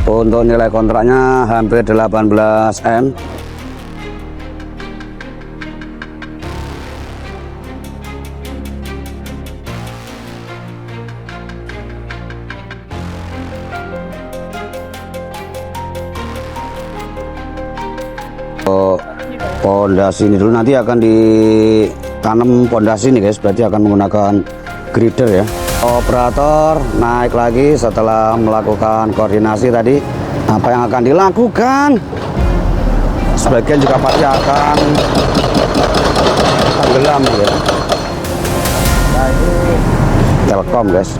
Untuk nilai kontraknya hampir 18 M. Pondasi ini dulu, nanti akan ditanam pondasi nih guys, berarti akan menggunakan grider ya. Operator naik lagi setelah melakukan koordinasi tadi apa yang akan dilakukan. Sebagian juga pasti akan tenggelam ya. Nah, ini Telkom guys.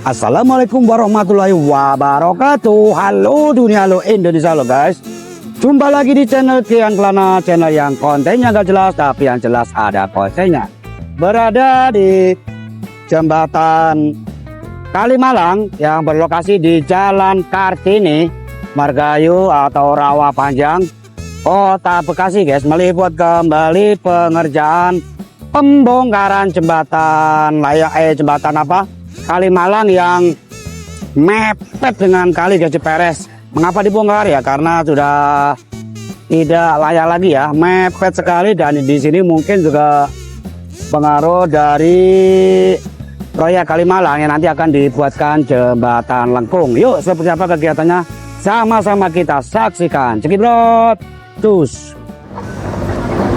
Assalamualaikum warahmatullahi wabarakatuh. Halo dunia, halo Indonesia, halo guys. Jumpa lagi di channel Kian Kelana, channel yang kontennya gak jelas tapi yang jelas ada kontennya. Berada di jembatan Kalimalang yang berlokasi di Jalan Kartini, Margahayu atau Rawa Panjang, Kota Bekasi guys. Meliput kembali pengerjaan pembongkaran jembatan jembatan apa Kalimalang yang mepet dengan Kali Gajah Peres. Mengapa dibongkar ya? Karena sudah tidak layak lagi ya, mepet sekali. Dan di sini mungkin juga pengaruh dari proyek Kalimalang yang nanti akan dibuatkan jembatan lengkung. Yuk, seperti apa kegiatannya? Sama-sama kita saksikan. Cekibrot, cus.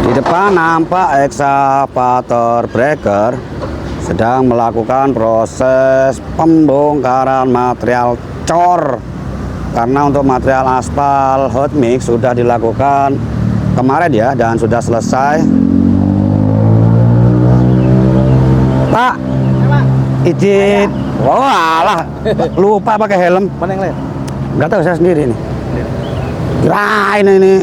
Di depan nampak ekskavator breaker sedang melakukan proses pembongkaran material cor. Karena untuk material aspal hot mix sudah dilakukan kemarin ya, dan sudah selesai. Pak, izin. Walah, lupa pakai helm. Mana yang lain? Enggak tahu, saya sendiri nih. Kirain ini.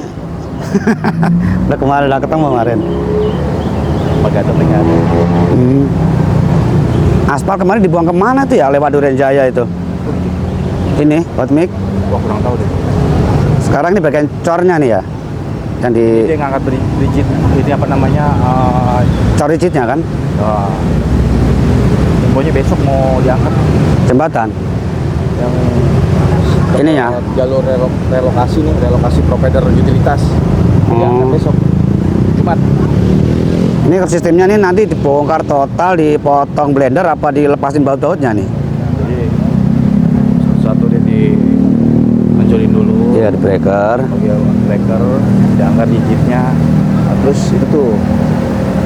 Udah kemarin, udah ketemu kemarin. Pakai terlihat. Aspal kemarin dibuang kemana tuh ya, lewat Duren Jaya itu? Ini hot mix. Wah, kurang tahu deh. Sekarang ini bagian cornya nih ya, yang di Dia ngangkat rigid. Ini apa namanya? cor rigidnya kan? Infonya besok mau diangkat. Jembatan. Yang Ininya. Jalur relokasi nih, relokasi provider utilitas. Diangkat besok. Jumat. Ini sistemnya nih nanti dibongkar total, dipotong blender apa dilepasin baut-bautnya nih? Jadi satu dia dihancurin dulu. Iya, di breaker. Bagian breaker, diangkat rigidnya. Nah, terus itu tuh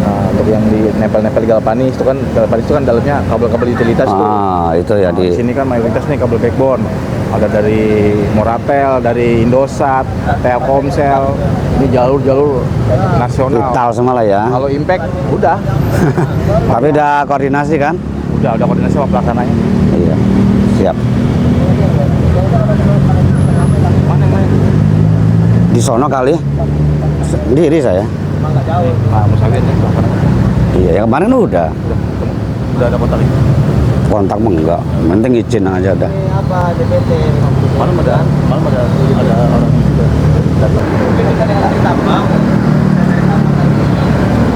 untuk yang di nempel-nempel di galvanis itu kan dalamnya kabel-kabel utilitas tuh. Itu ya Di sini kan mayoritas nih kabel backbone. Ada dari Moratel, dari Indosat, Telkomsel. Ini jalur-jalur nasional. vital semua lah ya. Kalau impact udah. Tapi udah koordinasi kan? Udah koordinasi sama pelaksananya. Iya, siap. Mana yang lain? Di sono kali. Sendiri saya. Emang nggak jauh. Nah, Musawir ya, Iya, yang kemarin udah. udah ada kontak ini. Kontak mah enggak, penting izin aja udah. Apa DPT? Malam ada orang juga.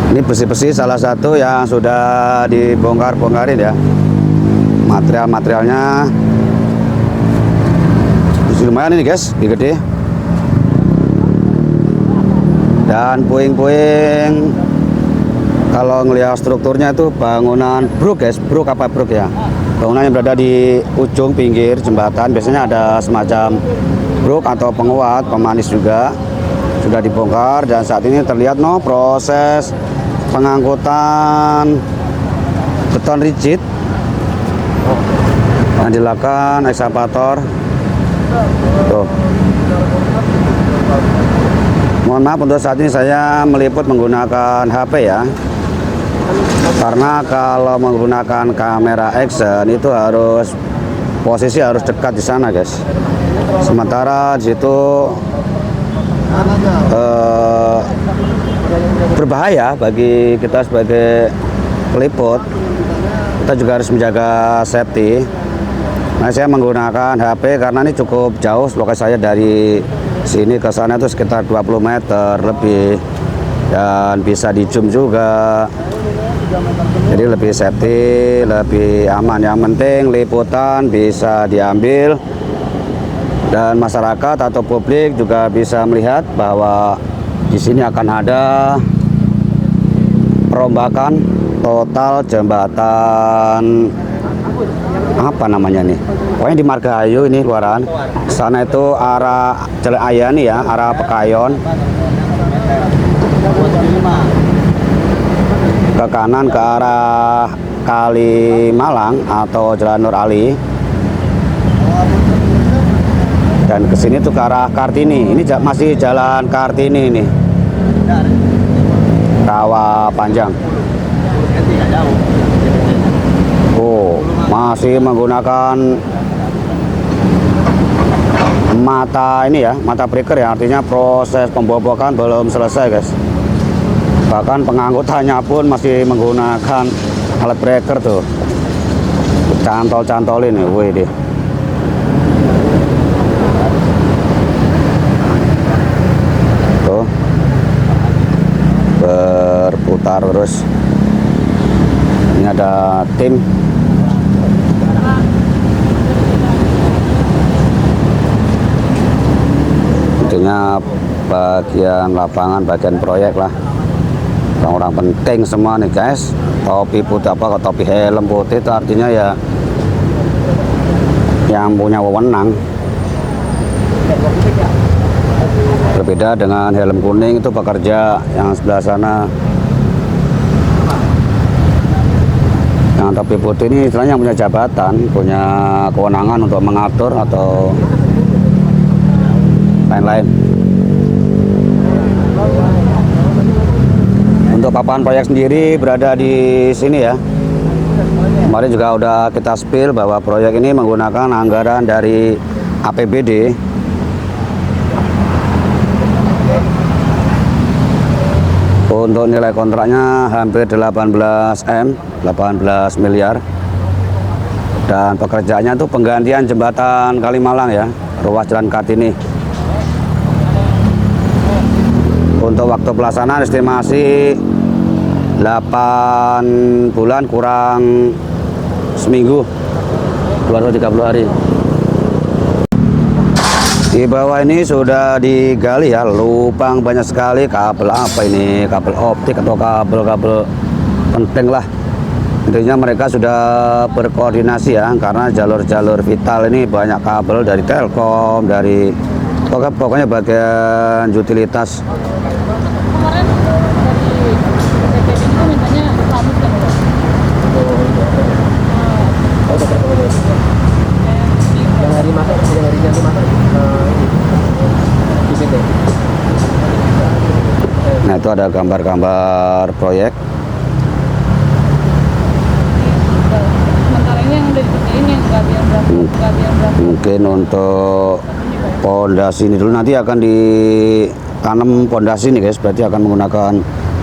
Ini besi-besi salah satu yang sudah dibongkar-bongkarin ya. Material-materialnya lumayan ini guys, gede. Dan puing-puing kalau ngelihat strukturnya itu bangunan bruk guys, bruk apa bruk ya. Bangunan yang berada di ujung pinggir jembatan, biasanya ada semacam bruk atau penguat, pemanis juga sudah dibongkar. Dan saat ini terlihat proses pengangkutan beton rigid yang dilakukan ekskavator. Tuh. Mohon maaf untuk saat ini saya meliput menggunakan HP ya. Karena kalau menggunakan kamera action itu harus posisi harus dekat di sana, guys. Sementara di situ berbahaya bagi kita sebagai peliput. Kita juga harus menjaga safety. Nah, saya menggunakan HP karena ini cukup jauh lokasi saya dari sini ke sana itu sekitar 20 meter lebih, dan bisa di zoom juga, jadi lebih safety, lebih aman. Yang penting liputan bisa diambil dan masyarakat atau publik juga bisa melihat bahwa di sini akan ada perombakan total jembatan, apa namanya nih, pokoknya di Margahayu ini keluaran sana itu arah Jalan Ayani ya, arah Pekayon ke kanan ke arah Kalimalang atau Jalan Nur Ali, dan ke sini tuh ke arah Kartini. Ini masih Jalan Kartini ini, Rawa Panjang. Oh, masih menggunakan mata ini ya, mata breaker ya, artinya proses pembobokan belum selesai guys. Bahkan pengangkutannya pun masih menggunakan alat breaker tuh, cantol-cantol ini, wih deh. Tuh, berputar terus. Ini ada tim. Intinya bagian lapangan, bagian proyek lah. Orang-orang penting semua nih guys. Topi putih, apa topi helm putih itu artinya ya yang punya wewenang. Berbeda dengan helm kuning itu pekerja yang sebelah sana. Yang topi putih ini istilahnya punya jabatan, punya kewenangan untuk mengatur atau lain-lain. Untuk papan proyek sendiri berada di sini ya. Kemarin juga udah kita spill bahwa proyek ini menggunakan anggaran dari APBD. Untuk nilai kontraknya hampir 18 miliar. Dan pekerjaannya itu penggantian jembatan Kalimalang ya, ruas Jalan Kartini. Untuk waktu pelaksanaan estimasi 8 bulan kurang seminggu, 230 hari. Di bawah ini sudah digali ya, lubang banyak sekali. Kabel apa ini, kabel optik atau kabel-kabel penting lah. Intinya mereka sudah berkoordinasi ya, karena jalur-jalur vital ini banyak kabel dari Telkom, dari pokoknya bagian utilitas. Kemarin dari PPP itu mintanya rambut kan Pak? Yang hari masak, yang hari nanti masak di situ. Nah, itu ada gambar-gambar proyek. Sementara ini yang udah dikerjain yang gabian berapa? Mungkin untuk pondasi ini dulu, nanti akan ditanam pondasi nih guys, berarti akan menggunakan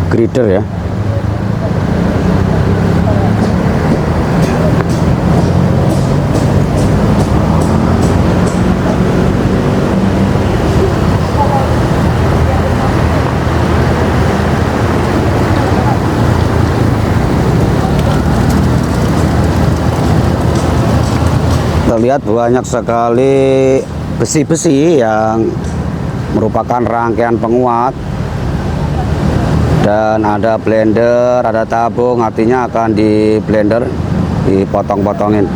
grider ya. Terlihat banyak sekali besi-besi yang merupakan rangkaian penguat, dan ada blender, ada tabung, artinya akan di blender, dipotong-potongin.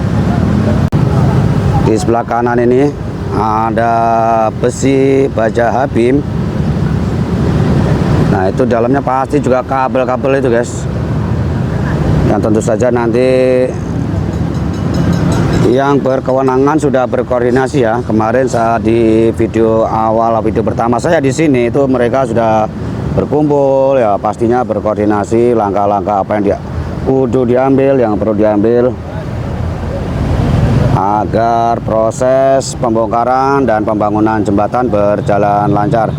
Di sebelah kanan ini ada besi baja Habim. Nah, itu dalamnya pasti juga kabel-kabel itu guys, yang tentu saja nanti yang berkewenangan sudah berkoordinasi ya. Kemarin saat di video awal, video pertama saya di sini itu mereka sudah berkumpul ya, pastinya berkoordinasi langkah-langkah apa yang kudu diambil, yang perlu diambil agar proses pembongkaran dan pembangunan jembatan berjalan lancar.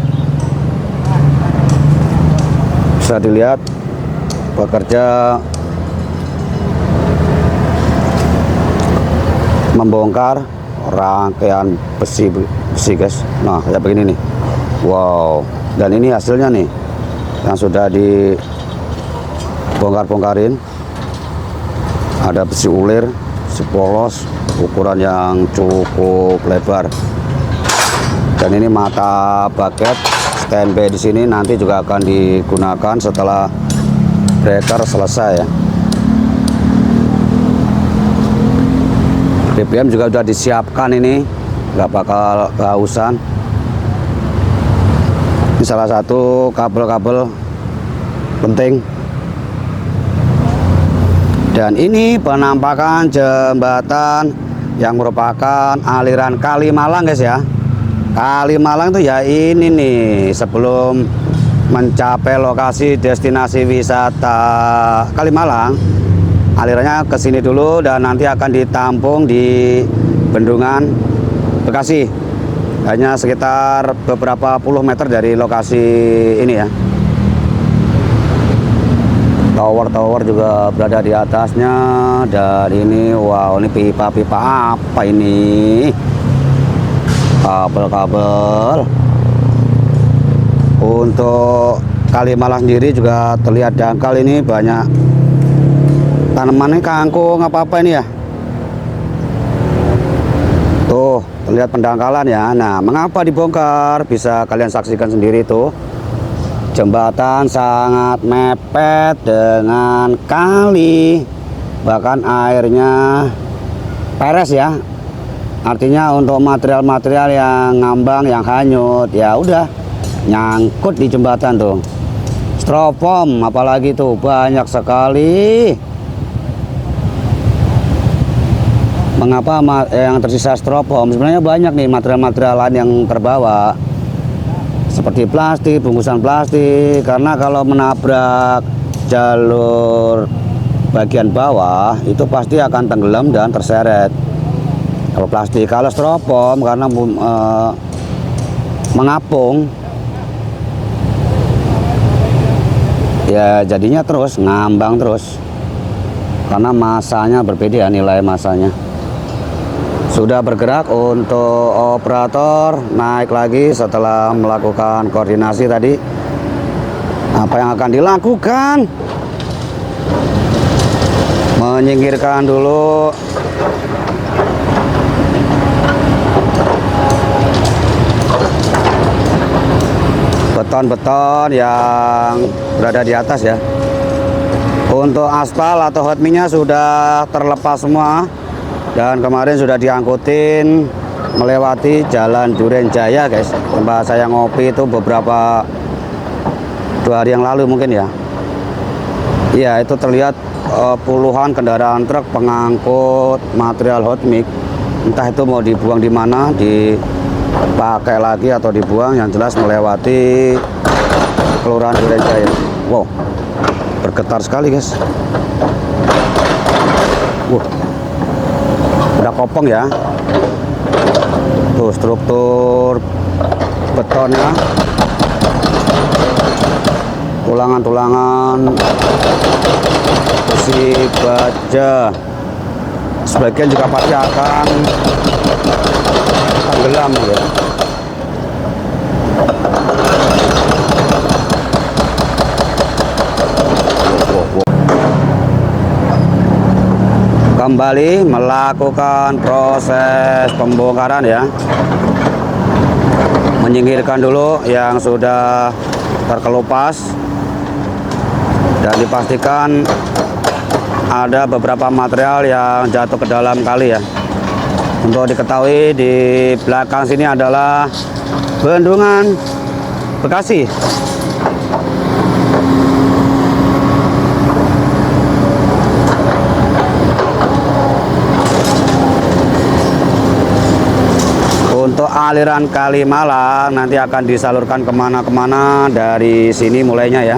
Bisa dilihat pekerja membongkar rangkaian besi guys. Nah kayak begini nih. Wow, dan ini hasilnya nih yang sudah dibongkar-bongkarin. Ada besi ulir, besi polos, ukuran yang cukup lebar. Dan ini mata bucket standby di sini nanti juga akan digunakan setelah breaker selesai ya. BBM juga sudah disiapkan, ini nggak bakal kehausan. Ini salah satu kabel-kabel penting. Dan ini penampakan jembatan yang merupakan aliran Kali Malang guys ya. Kali Malang itu ya ini nih, sebelum mencapai lokasi destinasi wisata Kali Malang, alirannya ke sini dulu dan nanti akan ditampung di Bendungan Bekasi. Hanya sekitar beberapa puluh meter dari lokasi ini ya. Tower-tower juga berada di atasnya. Dan ini, wow, ini pipa-pipa apa ini? Kabel-kabel. Untuk Kali Malang sendiri juga terlihat dangkal, ini banyak tanamannya, kangkung apa-apa ini ya. Tuh, terlihat pendangkalan ya. Nah, mengapa dibongkar? Bisa kalian saksikan sendiri tuh. Jembatan sangat mepet dengan kali. Bahkan airnya peres ya. Artinya untuk material-material yang ngambang, yang hanyut, ya udah nyangkut di jembatan tuh. Styrofoam apalagi tuh banyak sekali. Mengapa yang tersisa styrofoam? Sebenarnya banyak nih material-material lain yang terbawa, seperti plastik, bungkusan plastik. Karena kalau menabrak jalur bagian bawah itu pasti akan tenggelam dan terseret. Kalau plastik, kalau styrofoam karena mengapung, ya jadinya terus ngambang terus. Karena masanya berbeda, nilai masanya. Sudah bergerak untuk operator naik lagi setelah melakukan koordinasi tadi. Apa yang akan dilakukan? Menyingkirkan dulu beton-beton yang berada di atas ya. Untuk aspal atau hot mix-nya sudah terlepas semua. Dan kemarin sudah diangkutin melewati Jalan Duren Jaya guys, tempat saya ngopi itu beberapa 2 hari yang lalu mungkin ya. Iya, itu terlihat puluhan kendaraan truk pengangkut material hot mix. Entah itu mau dibuang di mana, dipakai lagi atau dibuang, yang jelas melewati Kelurahan Duren Jaya. Wow, bergetar sekali guys. Udah kopong ya. Tuh struktur betonnya, tulangan-tulangan besi baja, sebagian juga pasti akan tenggelam ya. Kembali melakukan proses pembongkaran ya. Menyingkirkan dulu yang sudah terkelupas dan dipastikan ada beberapa material yang jatuh ke dalam kali ya. Untuk diketahui di belakang sini adalah Bendungan Bekasi. Untuk aliran Kali Malang nanti akan disalurkan kemana-kemana dari sini mulainya ya.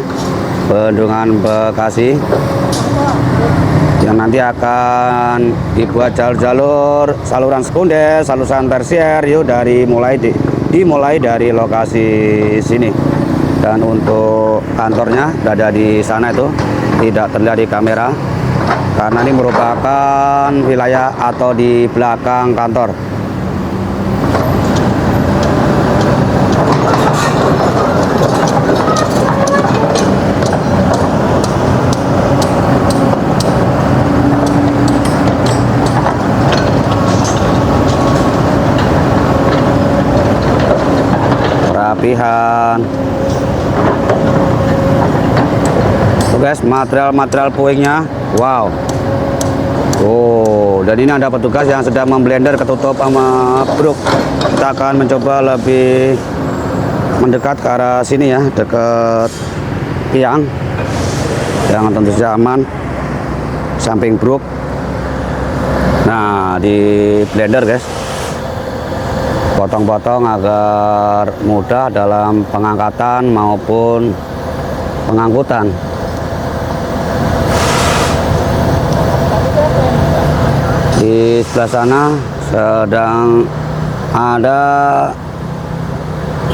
Bendungan Bekasi yang nanti akan dibuat jalur-jalur saluran sekunder, saluran tersier yuk, dimulai dari lokasi sini. Dan untuk kantornya berada di sana, itu tidak terlihat di kamera karena ini merupakan wilayah atau di belakang kantor. Perapihan. Tuh guys, material puingnya, wow. Oh, dan ini ada petugas yang sedang memblender ketutup sama bruk. Kita akan mencoba lebih mendekat ke arah sini ya, dekat tiang yang tentu saja aman, samping bruk. Nah, di blender guys, potong-potong agar mudah dalam pengangkatan maupun pengangkutan. Di sebelah sana sedang ada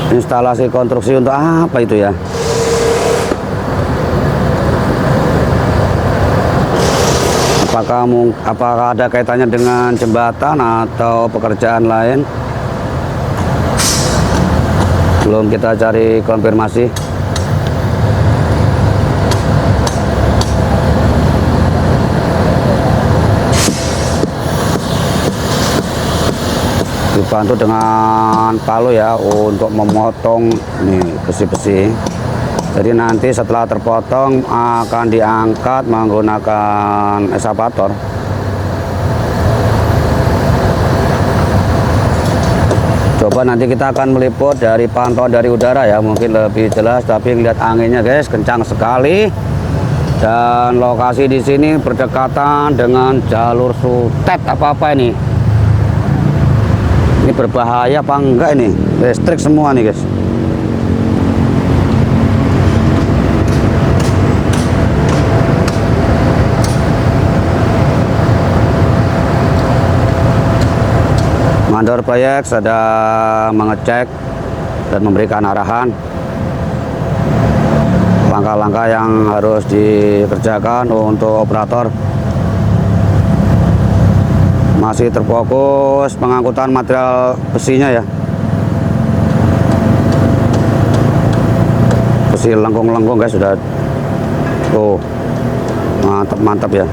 instalasi konstruksi untuk apa itu ya? Apakah ada kaitannya dengan jembatan atau pekerjaan lain? Belum kita cari konfirmasi. Dibantu dengan palu ya untuk memotong nih besi-besi. Jadi nanti setelah terpotong akan diangkat menggunakan eskavator. Coba nanti kita akan meliput dari pantauan dari udara ya, mungkin lebih jelas. Tapi lihat anginnya guys, kencang sekali. Dan lokasi di sini berdekatan dengan jalur sutet apa ini. Ini berbahaya apa enggak ini? Listrik semua nih guys. Mandor proyek sedang mengecek dan memberikan arahan langkah-langkah yang harus dikerjakan untuk operator. Masih terfokus pengangkutan material besinya ya. Besi lengkung-lengkung guys, sudah mantap ya.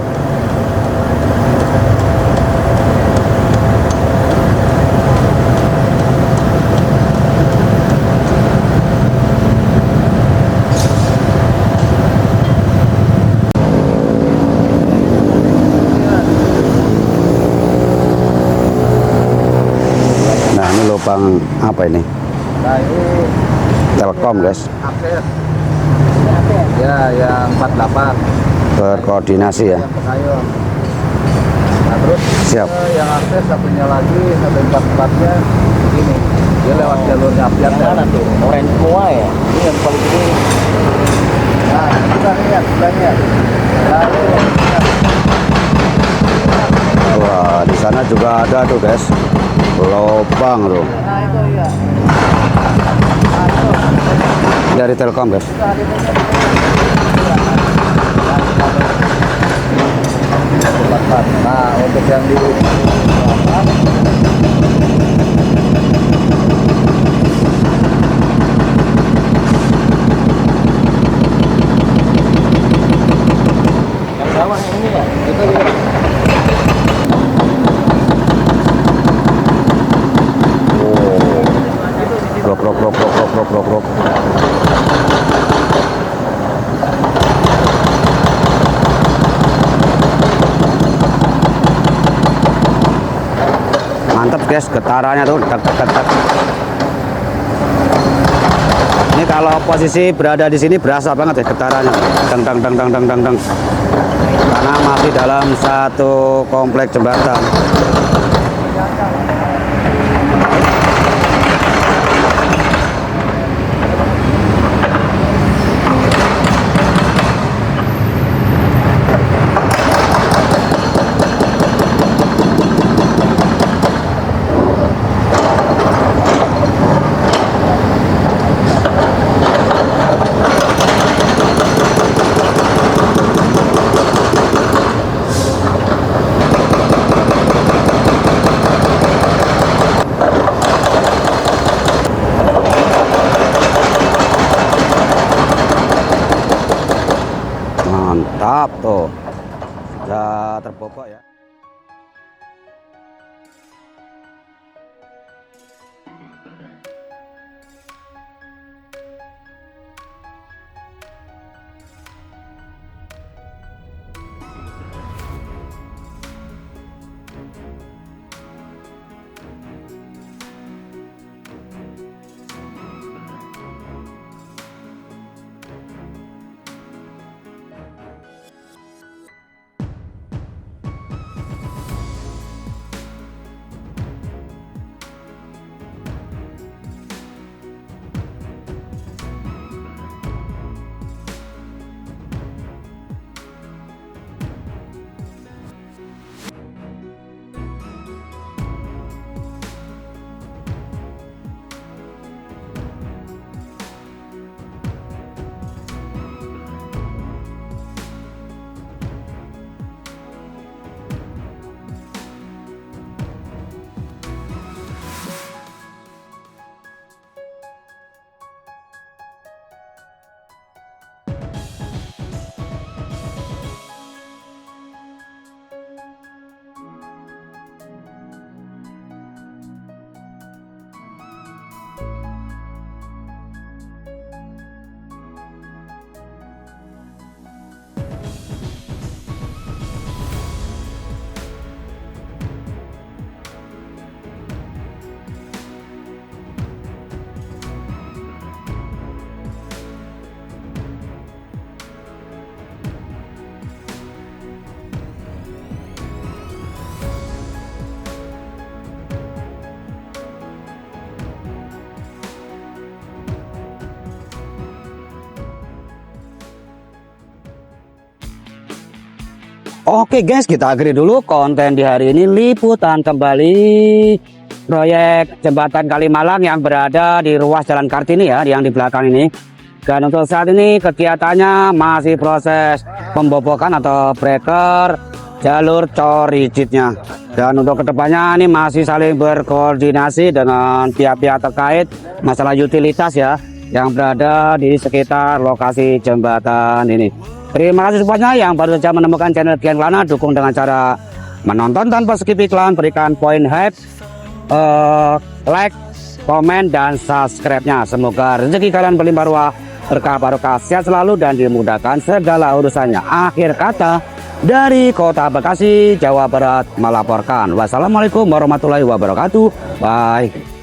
Lubang apa ini? Nah, ini Telkom guys. akses. Ya, yang 48. Berkoordinasi ya. Yang Pekayun. Nah, terus Siap. Yang akses satunya lagi, 144-nya ini. Dia lewat jalurnya Apiat. Yang mana tuh? Orange semua ya? Ini yang paling ini. Nah, kita lihat sebelahnya. Lalu Wah, di sana juga ada tuh guys. Lubang tuh. nah itu ya. Dari Telkom guys. Nah, untuk yang di Yang bawah yang ini ya? itu ya. Rok. Mantap guys, getarannya tuh tek. Ini kalau posisi berada di sini berasa banget ya getarannya. Dang. Karena masih dalam satu komplek jembatan. Tuh, sudah terbobok ya. Oke guys, kita akhiri dulu konten di hari ini, liputan kembali proyek jembatan Kalimalang yang berada di ruas Jalan Kartini ya, yang di belakang ini. Dan untuk saat ini kegiatannya masih proses pembobokan atau breaker jalur cor rigidnya. Dan untuk kedepannya ini masih saling berkoordinasi dengan pihak-pihak terkait masalah utilitas ya, yang berada di sekitar lokasi jembatan ini. Terima kasih semuanya yang baru saja menemukan channel Kian Kelana. Dukung dengan cara menonton tanpa skip iklan, berikan poin hype, like, komen, dan subscribe-nya. Semoga rezeki kalian berlimpah ruah, berkah barokah, sehat selalu, dan dimudahkan segala urusannya. Akhir kata, dari Kota Bekasi, Jawa Barat melaporkan. Wassalamualaikum warahmatullahi wabarakatuh. Bye.